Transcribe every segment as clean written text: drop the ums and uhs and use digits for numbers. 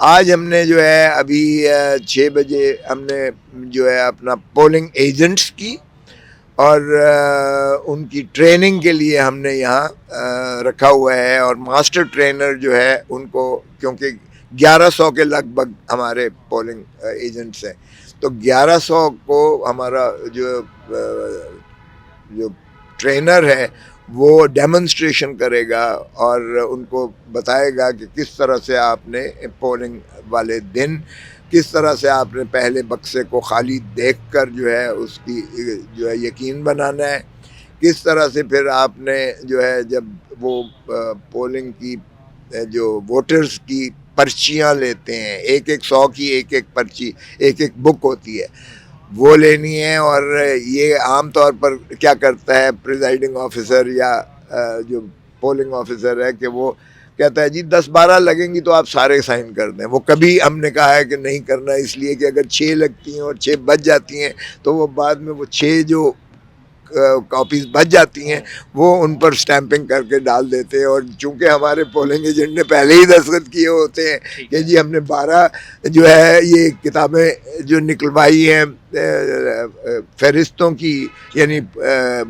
آج ہم نے جو ہے ابھی 6 بجے ہم نے جو ہے اپنا پولنگ ایجنٹس کی اور ان کی ٹریننگ کے لیے ہم نے یہاں رکھا ہوا ہے، اور ماسٹر ٹرینر جو ہے ان کو، کیونکہ 1100 کے لگ بھگ ہمارے پولنگ ایجنٹس ہیں، تو 1100 کو ہمارا جو ٹرینر ہے وہ ڈیمونسٹریشن کرے گا اور ان کو بتائے گا کہ کس طرح سے آپ نے پولنگ والے دن کس طرح سے آپ نے پہلے بکسے کو خالی دیکھ کر جو ہے اس کی جو ہے یقین بنانا ہے، کس طرح سے پھر آپ نے جو ہے جب وہ پولنگ کی جو ووٹرز کی پرچیاں لیتے ہیں، ایک 100 کی ایک پرچی، ایک بک ہوتی ہے، وہ لینی ہے۔ اور یہ عام طور پر کیا کرتا ہے پریزائڈنگ آفیسر یا جو پولنگ آفیسر ہے کہ وہ کہتا ہے جی 10-12 لگیں گی تو آپ سارے سائن کر دیں۔ وہ کبھی ہم نے کہا ہے کہ نہیں کرنا، اس لیے کہ اگر 6 لگتی ہیں اور 6 بچ جاتی ہیں تو وہ بعد میں وہ 6 جو کاپیز بچ جاتی ہیں وہ ان پر سٹیمپنگ کر کے ڈال دیتے ہیں، اور چونکہ ہمارے پولنگ ایجنٹ نے پہلے ہی دستخط کیے ہوتے ہیں کہ جی ہم نے 12 جو ہے یہ کتابیں جو نکلوائی ہیں فہرستوں کی، یعنی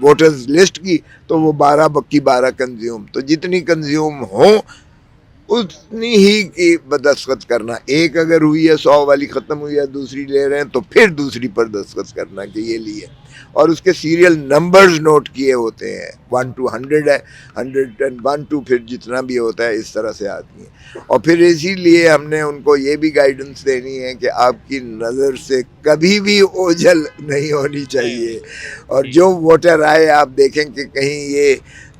ووٹرز لسٹ کی، تو وہ 12 کی 12 کنزیوم، تو جتنی کنزیوم ہوں اتنی ہی کی دستخط کرنا۔ ایک اگر ہوئی ہے 100 والی ختم ہوئی ہے، دوسری لے رہے ہیں تو پھر دوسری پر دستخط کرنا کہ یہ لیے، اور اس کے سیریل نمبرز نوٹ کیے ہوتے ہیں، 1 to 100 ہے، 101 to پھر جتنا بھی ہوتا ہے اس طرح سے آتی ہیں۔ اور پھر اسی لیے ہم نے ان کو یہ بھی گائیڈنس دینی ہے کہ آپ کی نظر سے کبھی بھی اوجھل نہیں ہونی چاہیے، اور جو ووٹر آئے آپ دیکھیں کہ کہیں یہ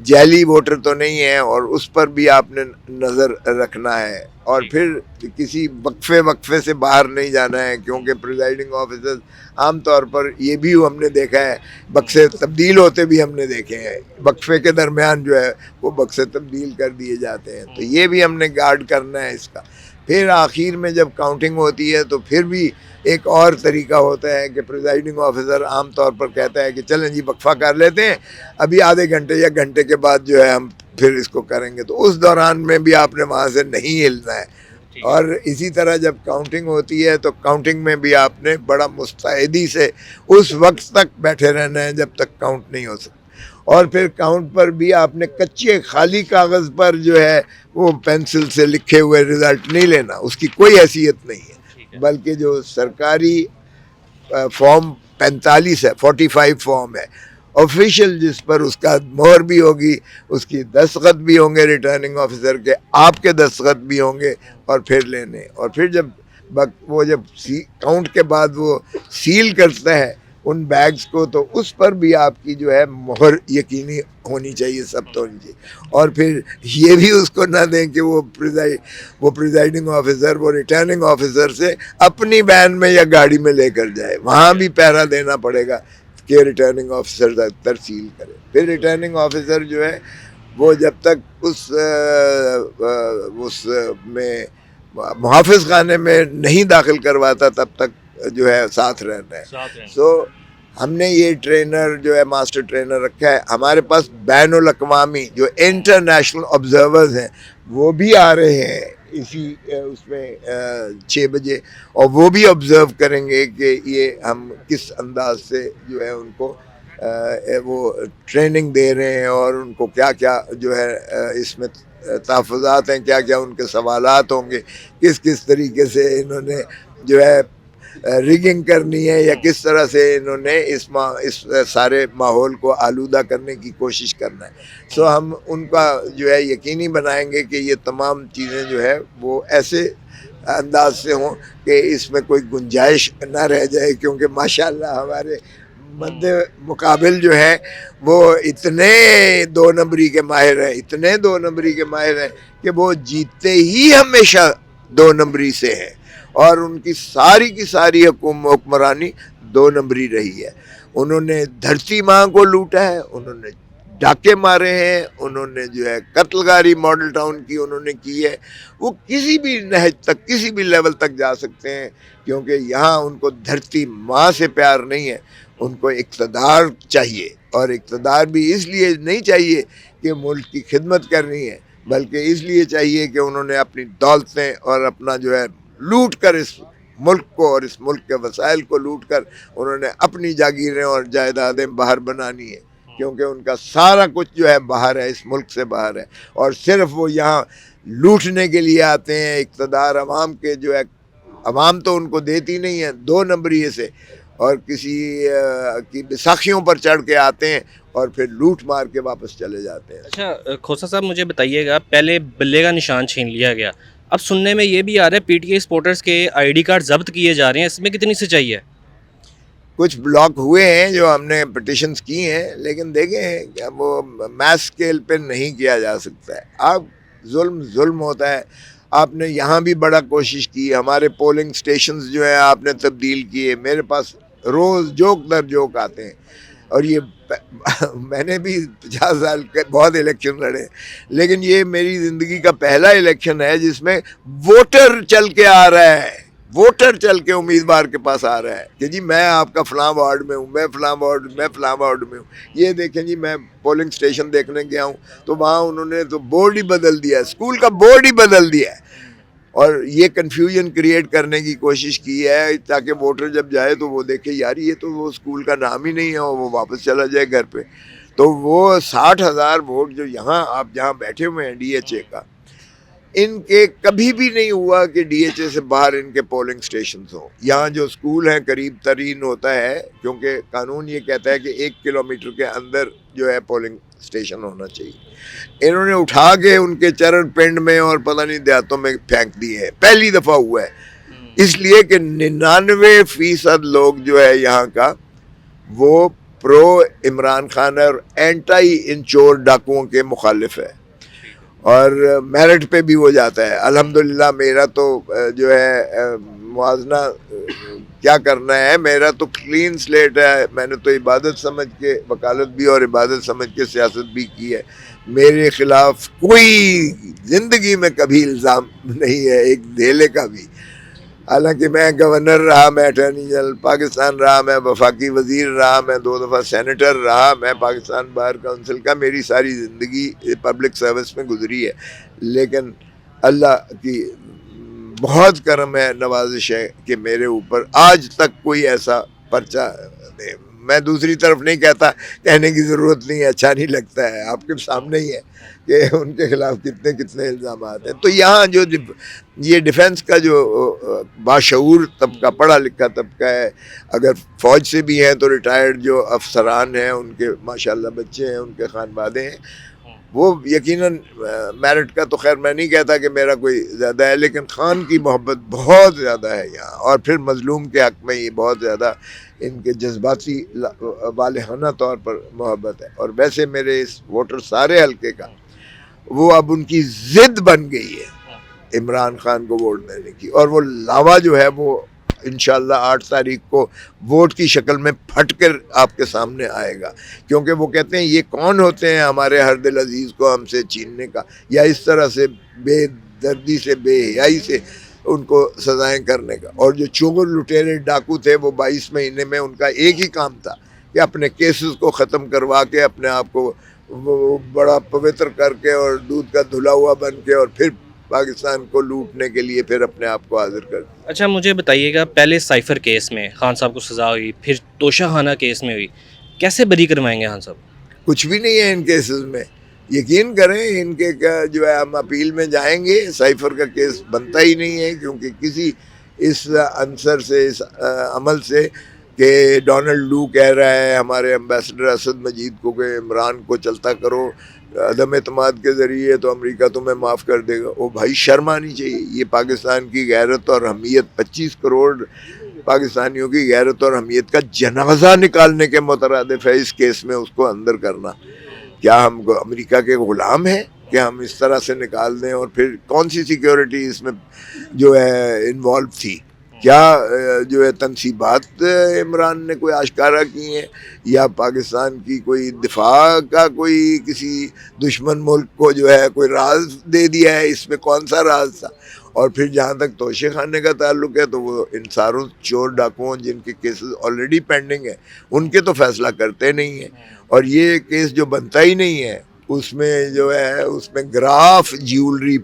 جعلی ووٹر تو نہیں ہے، اور اس پر بھی آپ نے نظر رکھنا ہے، اور پھر کسی وقفے سے باہر نہیں جانا ہے، کیونکہ پریزائڈنگ آفیسر عام طور پر یہ بھی ہم نے دیکھا ہے بکسے تبدیل ہوتے بھی ہم نے دیکھے ہیں، وقفے کے درمیان جو ہے وہ بکسے تبدیل کر دیے جاتے ہیں، تو یہ بھی ہم نے گارڈ کرنا ہے اس کا۔ پھر آخر میں جب کاؤنٹنگ ہوتی ہے تو پھر بھی ایک اور طریقہ ہوتا ہے کہ پریزائڈنگ آفیسر عام طور پر کہتا ہے کہ چلیں جی وقفہ کر لیتے ہیں، ابھی آدھے گھنٹے یا گھنٹے کے بعد جو ہے ہم پھر اس کو کریں گے، تو اس دوران میں بھی آپ نے وہاں سے نہیں ہلنا ہے۔ اور اسی طرح جب کاؤنٹنگ ہوتی ہے تو کاؤنٹنگ میں بھی آپ نے بڑا مستعدی سے اس وقت تک بیٹھے رہنا ہے جب تک کاؤنٹ نہیں ہو سکتا، اور پھر کاؤنٹ پر بھی آپ نے کچے خالی کاغذ پر جو ہے وہ پینسل سے لکھے ہوئے رزلٹ نہیں لینا، اس کی کوئی حیثیت نہیں ہے، بلکہ جو سرکاری فارم 45 ہے، 45 فارم ہے آفیشیل، جس پر اس کا مہر بھی ہوگی، اس کی دستخط بھی ہوں گے ریٹرننگ آفیسر کے، آپ کے دستخط بھی ہوں گے، اور پھر لینے، اور پھر جب وہ جب کاؤنٹ کے بعد وہ سیل کرتا ہے ان بیگز کو، تو اس پر بھی آپ کی جو ہے مہر یقینی ہونی چاہیے، ثبت ہونی چاہیے، اور پھر یہ بھی اس کو نہ دیں کہ وہ پریزائڈنگ آفیسر وہ ریٹرننگ آفیسر سے اپنی وین میں یا گاڑی میں لے کر جائے، وہاں بھی پہرا دینا پڑے گا کہ ریٹرننگ آفیسر ترسیل کرے۔ پھر ریٹرننگ آفیسر جو ہے وہ جب تک اس میں محافظ خانے میں نہیں داخل کرواتا تب تک جو ہے ساتھ رہنا ہے۔ سو ہم نے یہ ٹرینر جو ہے ماسٹر ٹرینر رکھا ہے، ہمارے پاس بین الاقوامی جو انٹرنیشنل آبزرورز ہیں وہ بھی آ رہے ہیں اسی اس میں 6 بجے، اور وہ بھی آبزرو کریں گے کہ یہ ہم کس انداز سے جو ہے ان کو وہ ٹریننگ دے رہے ہیں، اور ان کو کیا کیا جو ہے اس میں تحفظات ہیں، کیا کیا ان کے سوالات ہوں گے، کس طریقے سے انہوں نے جو ہے ریگنگ کرنی ہے، یا کس طرح سے انہوں نے اس سارے ماحول کو آلودہ کرنے کی کوشش کرنا ہے۔ سو ہم ان کا جو ہے یقینی بنائیں گے کہ یہ تمام چیزیں جو ہے وہ ایسے انداز سے ہوں کہ اس میں کوئی گنجائش نہ رہ جائے، کیونکہ ماشاءاللہ ہمارے مد مقابل جو ہے وہ اتنے 2 نمبری کے ماہر ہیں، اتنے 2 نمبری کے ماہر ہیں کہ وہ جیتتے ہی ہمیشہ 2 نمبری سے ہیں، اور ان کی ساری حکمرانی 2 نمبری رہی ہے۔ انہوں نے دھرتی ماں کو لوٹا ہے، انہوں نے ڈاکے مارے ہیں، انہوں نے جو ہے قتل گاری ماڈل ٹاؤن کی انہوں نے کی ہے، وہ کسی بھی نہج تک کسی بھی لیول تک جا سکتے ہیں، کیونکہ یہاں ان کو دھرتی ماں سے پیار نہیں ہے، ان کو اقتدار چاہیے، اور اقتدار بھی اس لیے نہیں چاہیے کہ ملک کی خدمت کرنی ہے، بلکہ اس لیے چاہیے کہ انہوں نے اپنی دولتیں اور اپنا جو ہے لوٹ کر اس ملک کو اور اس ملک کے وسائل کو لوٹ کر انہوں نے اپنی جاگیریں اور جائیدادیں باہر بنانی ہیں، کیونکہ ان کا سارا کچھ جو ہے باہر ہے، اس ملک سے باہر ہے، اور صرف وہ یہاں لوٹنے کے لیے آتے ہیں۔ اقتدار عوام کے جو ہے، عوام تو ان کو دیتی نہیں ہے، 2 نمبریے سے، اور کسی کی بیساکھیوں پر چڑھ کے آتے ہیں اور پھر لوٹ مار کے واپس چلے جاتے ہیں۔ اچھا کھوسا صاحب مجھے بتائیے گا، پہلے بلے کا نشان چھین لیا گیا، اب سننے میں یہ بھی آ رہا ہے پی ٹی آئی سپورٹرز کے آئی ڈی کارڈ ضبط کیے جا رہے ہیں، اس میں کتنی سچائی ہے؟ کچھ بلاک ہوئے ہیں جو ہم نے پٹیشنز کی ہیں، لیکن دیکھیں کہ وہ میس اسکیل پہ نہیں کیا جا سکتا ہے۔ اب ظلم ہوتا ہے۔ آپ نے یہاں بھی بڑا کوشش کی، ہمارے پولنگ سٹیشنز جو ہیں آپ نے تبدیل کیے، میرے پاس روز جوک در جوک آتے ہیں، اور یہ میں نے بھی 50 سال کے بہت الیکشن لڑے، لیکن یہ میری زندگی کا پہلا الیکشن ہے جس میں ووٹر چل کے آ رہا ہے، ووٹر چل کے امیدوار کے پاس آ رہا ہے کہ جی میں آپ کا فلاں وارڈ میں ہوں، میں فلاں وارڈ میں ہوں۔ یہ دیکھیں جی، میں پولنگ سٹیشن دیکھنے گیا ہوں تو وہاں انہوں نے تو بورڈ ہی بدل دیا ہے، اسکول کا بورڈ ہی بدل دیا ہے، اور یہ کنفیوژن کریٹ کرنے کی کوشش کی ہے تاکہ ووٹر جب جائے تو وہ دیکھے یار یہ تو وہ اسکول کا نام ہی نہیں ہے، اور وہ واپس چلا جائے گھر پہ۔ تو وہ 60,000 ووٹ جو یہاں آپ جہاں بیٹھے ہوئے ہیں ڈی ایچ اے کا، ان کے کبھی بھی نہیں ہوا کہ ڈی ایچ اے سے باہر ان کے پولنگ سٹیشنز ہوں۔ یہاں جو اسکول ہیں قریب ترین ہوتا ہے، کیونکہ قانون یہ کہتا ہے کہ 1 کلومیٹر کے اندر جو ہے پولنگ سٹیشن ہونا چاہیے۔ انہوں نے اٹھا کے ان کے چرن پنڈ میں اور پتہ نہیں دیہاتوں میں پھینک دیے ہیں، پہلی دفعہ ہوا ہے، اس لیے کہ 99% لوگ جو ہے یہاں کا وہ پرو عمران خان اور اینٹائی ان چور ڈاکوؤں کے مخالف ہے، اور میرٹ پہ بھی وہ جاتا ہے۔ الحمدللہ میرا تو جو ہے موازنہ کیا کرنا ہے، میرا تو کلین سلیٹ ہے، میں نے تو عبادت سمجھ کے وکالت بھی اور عبادت سمجھ کے سیاست بھی کی ہے، میرے خلاف کوئی زندگی میں کبھی الزام نہیں ہے، ایک دھیلے کا بھی۔ حالانکہ میں گورنر رہا، میں اٹارنی جنرل پاکستان رہا، میں وفاقی وزیر رہا، میں 2 دفعہ سینیٹر رہا، میں پاکستان بار کونسل کا، میری ساری زندگی پبلک سروس میں گزری ہے، لیکن اللہ کی بہت کرم ہے، نوازش ہے کہ میرے اوپر آج تک کوئی ایسا پرچہ نہیں۔ میں دوسری طرف نہیں کہتا، کہنے کی ضرورت نہیں ہے، اچھا نہیں لگتا ہے، آپ کے سامنے ہی ہے کہ ان کے خلاف کتنے الزامات ہیں۔ تو یہاں جو یہ ڈیفنس کا جو باشعور طبقہ، پڑھا لکھا طبقہ ہے، اگر فوج سے بھی ہیں تو ریٹائرڈ جو افسران ہیں ان کے ماشاءاللہ بچے ہیں، ان کے خانوادے ہیں، وہ یقیناً میرٹ کا تو خیر میں نہیں کہتا کہ میرا کوئی زیادہ ہے، لیکن خان کی محبت بہت زیادہ ہے یہاں، اور پھر مظلوم کے حق میں یہ بہت زیادہ ان کے جذباتی والہانہ طور پر محبت ہے۔ اور ویسے میرے اس ووٹر سارے حلقے کا وہ اب ان کی ضد بن گئی ہے عمران خان کو ووٹ دینے کی، اور وہ لاوا جو ہے وہ انشاءاللہ 8 تاریخ کو ووٹ کی شکل میں پھٹ کر آپ کے سامنے آئے گا، کیونکہ وہ کہتے ہیں یہ کون ہوتے ہیں ہمارے ہر دل عزیز کو ہم سے چھیننے کا، یا اس طرح سے بے دردی سے، بے حیائی سے ان کو سزائیں کرنے کا۔ اور جو چور لٹیرے ڈاکو تھے وہ 22 مہینے میں ان کا ایک ہی کام تھا کہ اپنے کیسز کو ختم کروا کے اپنے آپ کو وہ بڑا پوتر کر کے اور دودھ کا دھلا ہوا بن کے، اور پھر پاکستان کو لوٹنے کے لیے پھر اپنے آپ کو حاضر کر دیا۔ اچھا مجھے بتائیے گا، پہلے سائفر کیس میں خان صاحب کو سزا ہوئی، پھر توشہ خانہ کیس میں ہوئی، کیسے بری کروائیں گے خان صاحب؟ کچھ بھی نہیں ہے ان کیسز میں، یقین کریں ان کے جو ہے ہم اپیل میں جائیں گے، سائفر کا کیس بنتا ہی نہیں ہے، کیونکہ کسی اس عنصر سے، اس عمل سے کہ ڈونلڈ لو کہہ رہا ہے ہمارے امبیسڈر اسد مجید کو کہ عمران کو چلتا کرو عدم اعتماد کے ذریعے تو امریکہ تمہیں معاف کر دے گا۔ وہ بھائی شرم آنی چاہیے، یہ پاکستان کی غیرت اور حمیت، 25 کروڑ پاکستانیوں کی غیرت اور حمیت کا جنازہ نکالنے کے مترادف ہے اس کیس میں اس کو اندر کرنا۔ کیا ہم امریکہ کے غلام ہیں کہ ہم اس طرح سے نکال دیں؟ اور پھر کون سی سیکیورٹی اس میں جو ہے انوالو تھی؟ کیا جو ہے تنصیبات عمران نے کوئی آشکارا کی ہیں، یا پاکستان کی کوئی دفاع کا کوئی کسی دشمن ملک کو جو ہے کوئی راز دے دیا ہے؟ اس میں کون سا راز تھا؟ اور پھر جہاں تک توشے خانے کا تعلق ہے تو وہ ان ساروں چور ڈاکوؤں جن کے کیسز آلریڈی پینڈنگ ہیں ان کے تو فیصلہ کرتے نہیں ہیں، اور یہ کیس جو بنتا ہی نہیں ہے اس میں جو ہے اس میں گراف جیولری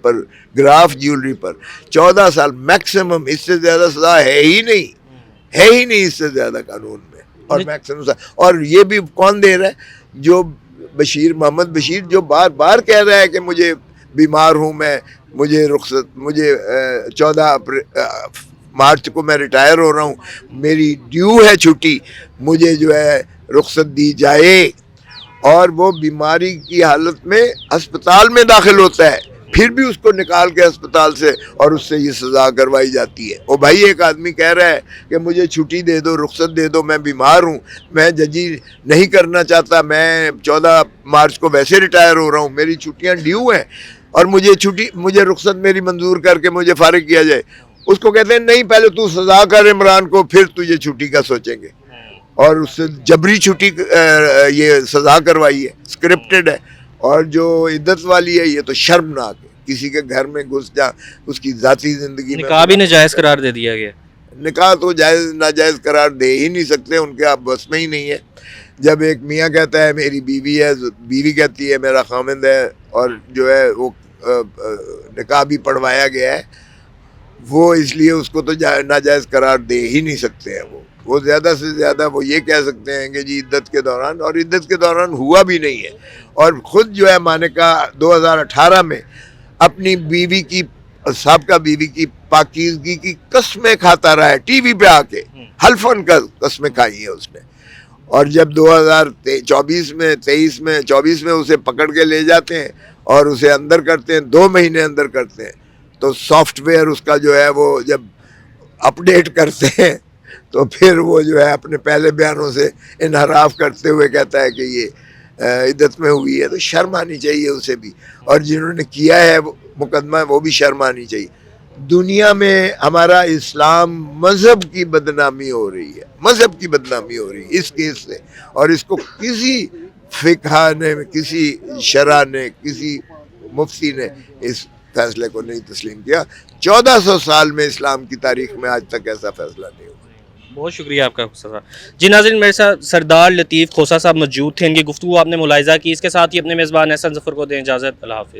پر 14 سال میکسیمم، اس سے زیادہ سزا ہے ہی نہیں اس سے زیادہ قانون میں، اور میکسیمم سزا. اور یہ بھی کون دے رہا ہے؟ جو محمد بشیر جو بار بار کہہ رہا ہے کہ مجھے بیمار ہوں میں، مجھے 14 مارچ کو میں ریٹائر ہو رہا ہوں، میری ڈیو ہے چھٹی، مجھے جو ہے رخصت دی جائے، اور وہ بیماری کی حالت میں ہسپتال میں داخل ہوتا ہے، پھر بھی اس کو نکال کے ہسپتال سے اور اس سے یہ سزا کروائی جاتی ہے. او بھائی، ایک آدمی کہہ رہا ہے کہ مجھے چھٹی دے دو، رخصت دے دو، میں بیمار ہوں، میں ججی نہیں کرنا چاہتا، میں 14 مارچ کو ویسے ریٹائر ہو رہا ہوں، میری چھٹیاں ڈیو ہیں، اور مجھے رخصت میری منظور کر کے مجھے فارغ کیا جائے. اس کو کہتے ہیں نہیں، پہلے تو سزا کر عمران کو، پھر تجھے چھٹی کا سوچیں گے. اور اس سے جبری چھٹی یہ سزا کروائی ہے، اسکرپٹڈ ہے. اور جو عدت والی ہے، یہ تو شرمناک ہے. کسی کے گھر میں گھس جا، اس کی ذاتی زندگی میں نکاح بھی ناجائز قرار دے دیا گیا. نکاح تو ناجائز قرار دے ہی نہیں سکتے، ان کے آپ بس میں ہی نہیں ہے. جب ایک میاں کہتا ہے میری بیوی ہے، بیوی کہتی ہے میرا خامند ہے، اور جو ہے وہ نکاح بھی پڑھوایا گیا ہے، وہ اس لیے اس کو تو ناجائز قرار دے ہی نہیں سکتے ہیں. وہ زیادہ سے زیادہ وہ یہ کہہ سکتے ہیں کہ جی عدت کے دوران، اور عدت کے دوران ہوا بھی نہیں ہے. اور خود جو ہے مانکہ 2018 میں اپنی بیوی کی، سابقہ بیوی کی پاکیزگی کی قسمیں کھاتا رہا ہے، ٹی وی پہ آ کے حلفاً قسمیں کھائی ہیں اس نے. اور جب 2024 میں اسے پکڑ کے لے جاتے ہیں اور اسے اندر کرتے ہیں، 2 مہینے اندر کرتے ہیں، تو سافٹ ویئر اس کا جو ہے وہ جب اپڈیٹ کرتے ہیں تو پھر وہ جو ہے اپنے پہلے بیانوں سے انحراف کرتے ہوئے کہتا ہے کہ یہ عدت میں ہوئی ہے. تو شرم آنی چاہیے اسے بھی، اور جنہوں نے کیا ہے مقدمہ وہ بھی شرم آنی چاہیے. دنیا میں ہمارا اسلام مذہب کی بدنامی ہو رہی ہے، اس کیس سے. اور اس کو کسی فقہ نے، کسی شرع نے، کسی مفتی نے اس فیصلے کو نہیں تسلیم کیا. 1400 سال میں اسلام کی تاریخ میں آج تک ایسا فیصلہ نہیں ہوا. بہت شکریہ آپ کا خوسا صاحب. جی ناظرین، میرے ساتھ سردار لطیف خوسا صاحب موجود تھے. ان کی گفتگو آپ نے ملاحظہ کی. اس کے ساتھ ہی اپنے میزبان احسن ظفر کو دیں اجازت. اللہ حافظ.